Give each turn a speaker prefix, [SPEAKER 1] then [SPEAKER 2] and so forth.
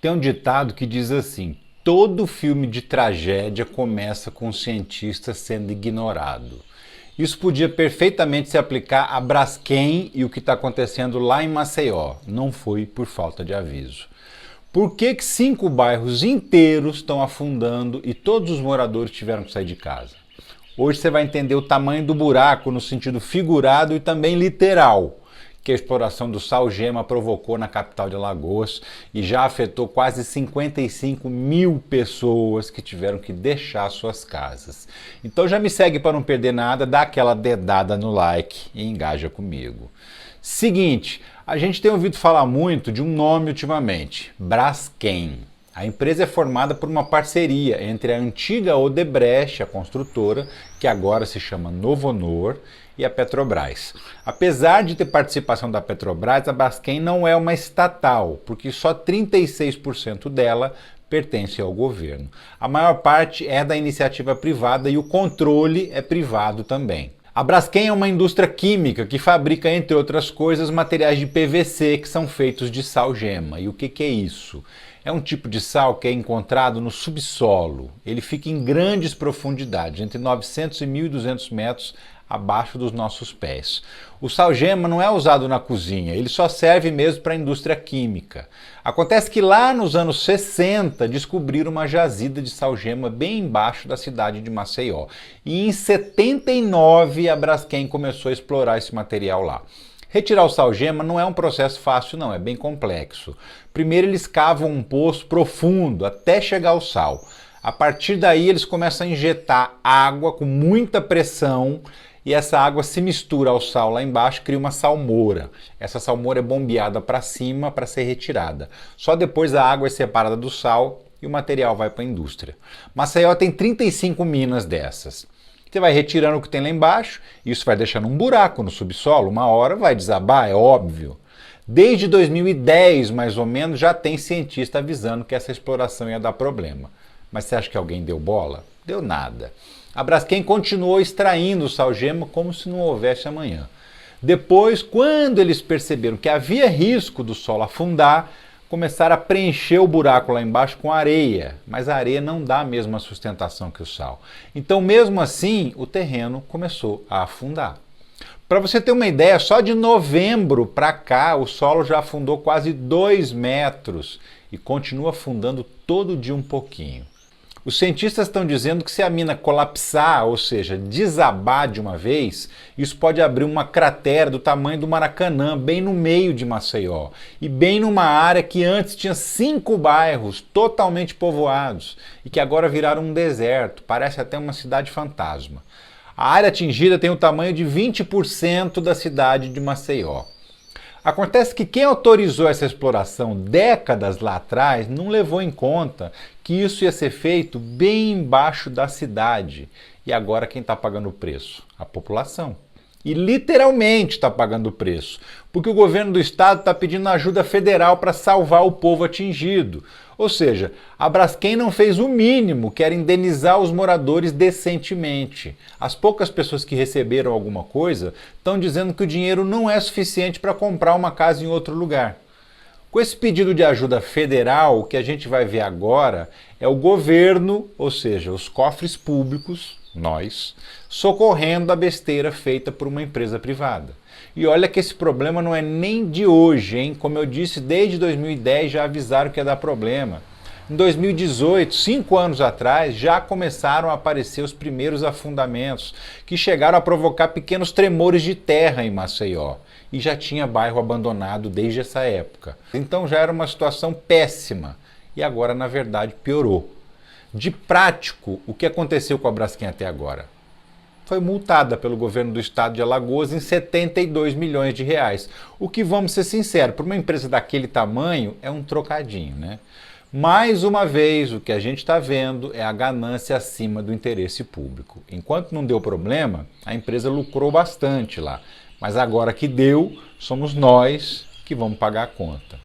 [SPEAKER 1] Tem um ditado que diz assim: todo filme de tragédia começa com um cientista sendo ignorado. Isso podia perfeitamente se aplicar a Braskem e o que está acontecendo lá em Maceió. Não foi por falta de aviso. Por que 5 bairros inteiros estão afundando e todos os moradores tiveram que sair de casa? Hoje você vai entender o tamanho do buraco no sentido figurado e também literal que a exploração do sal-gema provocou na capital de Alagoas e já afetou quase 55 mil pessoas que tiveram que deixar suas casas. Então já me segue para não perder nada, dá aquela dedada no like e engaja comigo. Seguinte, a gente tem ouvido falar muito de um nome ultimamente, Braskem. A empresa é formada por uma parceria entre a antiga Odebrecht, a construtora, que agora se chama Novonor, e a Petrobras. Apesar de ter participação da Petrobras, a Braskem não é uma estatal, porque só 36% dela pertence ao governo. A maior parte é da iniciativa privada e o controle é privado também. A Braskem é uma indústria química que fabrica, entre outras coisas, materiais de PVC que são feitos de sal-gema. E o que é isso? É um tipo de sal que é encontrado no subsolo. Ele fica em grandes profundidades, entre 900 e 1.200 metros abaixo dos nossos pés. O sal-gema não é usado na cozinha, ele só serve mesmo para a indústria química. Acontece que lá nos anos 60 descobriram uma jazida de sal-gema bem embaixo da cidade de Maceió. E em 79 a Braskem começou a explorar esse material lá. Retirar o sal-gema não é um processo fácil não, é bem complexo. Primeiro eles cavam um poço profundo até chegar ao sal. A partir daí eles começam a injetar água com muita pressão e essa água se mistura ao sal lá embaixo, cria uma salmoura. Essa salmoura é bombeada para cima para ser retirada. Só depois a água é separada do sal e o material vai para a indústria. Maceió tem 35 minas dessas. Você vai retirando o que tem lá embaixo, isso vai deixando um buraco no subsolo, uma hora vai desabar, é óbvio. Desde 2010, mais ou menos, já tem cientista avisando que essa exploração ia dar problema. Mas você acha que alguém deu bola? Deu nada. A Braskem continuou extraindo o sal-gema como se não houvesse amanhã. Depois, quando eles perceberam que havia risco do solo afundar, começaram a preencher o buraco lá embaixo com areia, mas a areia não dá a mesma sustentação que o sal. Então, mesmo assim, o terreno começou a afundar. Para você ter uma ideia, só de novembro para cá, o solo já afundou quase 2 metros e continua afundando todo dia um pouquinho. Os cientistas estão dizendo que se a mina colapsar, ou seja, desabar de uma vez, isso pode abrir uma cratera do tamanho do Maracanã, bem no meio de Maceió, e bem numa área que antes tinha 5 bairros totalmente povoados e que agora viraram um deserto, parece até uma cidade fantasma. A área atingida tem o tamanho de 20% da cidade de Maceió. Acontece que quem autorizou essa exploração décadas lá atrás não levou em conta que isso ia ser feito bem embaixo da cidade. E agora quem está pagando o preço? A população. E literalmente está pagando o preço, porque o governo do estado está pedindo ajuda federal para salvar o povo atingido. Ou seja, a Braskem não fez o mínimo, que era indenizar os moradores decentemente. As poucas pessoas que receberam alguma coisa estão dizendo que o dinheiro não é suficiente para comprar uma casa em outro lugar. Com esse pedido de ajuda federal, o que a gente vai ver agora é o governo, ou seja, os cofres públicos, nós, socorrendo a besteira feita por uma empresa privada. E olha que esse problema não é nem de hoje, hein? Como eu disse, desde 2010 já avisaram que ia dar problema. Em 2018, 5 anos atrás, já começaram a aparecer os primeiros afundamentos, que chegaram a provocar pequenos tremores de terra em Maceió. E já tinha bairro abandonado desde essa época. Então já era uma situação péssima. E agora, na verdade, piorou. De prático, o que aconteceu com a Braskem até agora? Foi multada pelo governo do estado de Alagoas em 72 milhões de reais. O que, vamos ser sinceros, para uma empresa daquele tamanho é um trocadinho, né? Mais uma vez, o que a gente está vendo é a ganância acima do interesse público. Enquanto não deu problema, a empresa lucrou bastante lá. Mas agora que deu, somos nós que vamos pagar a conta.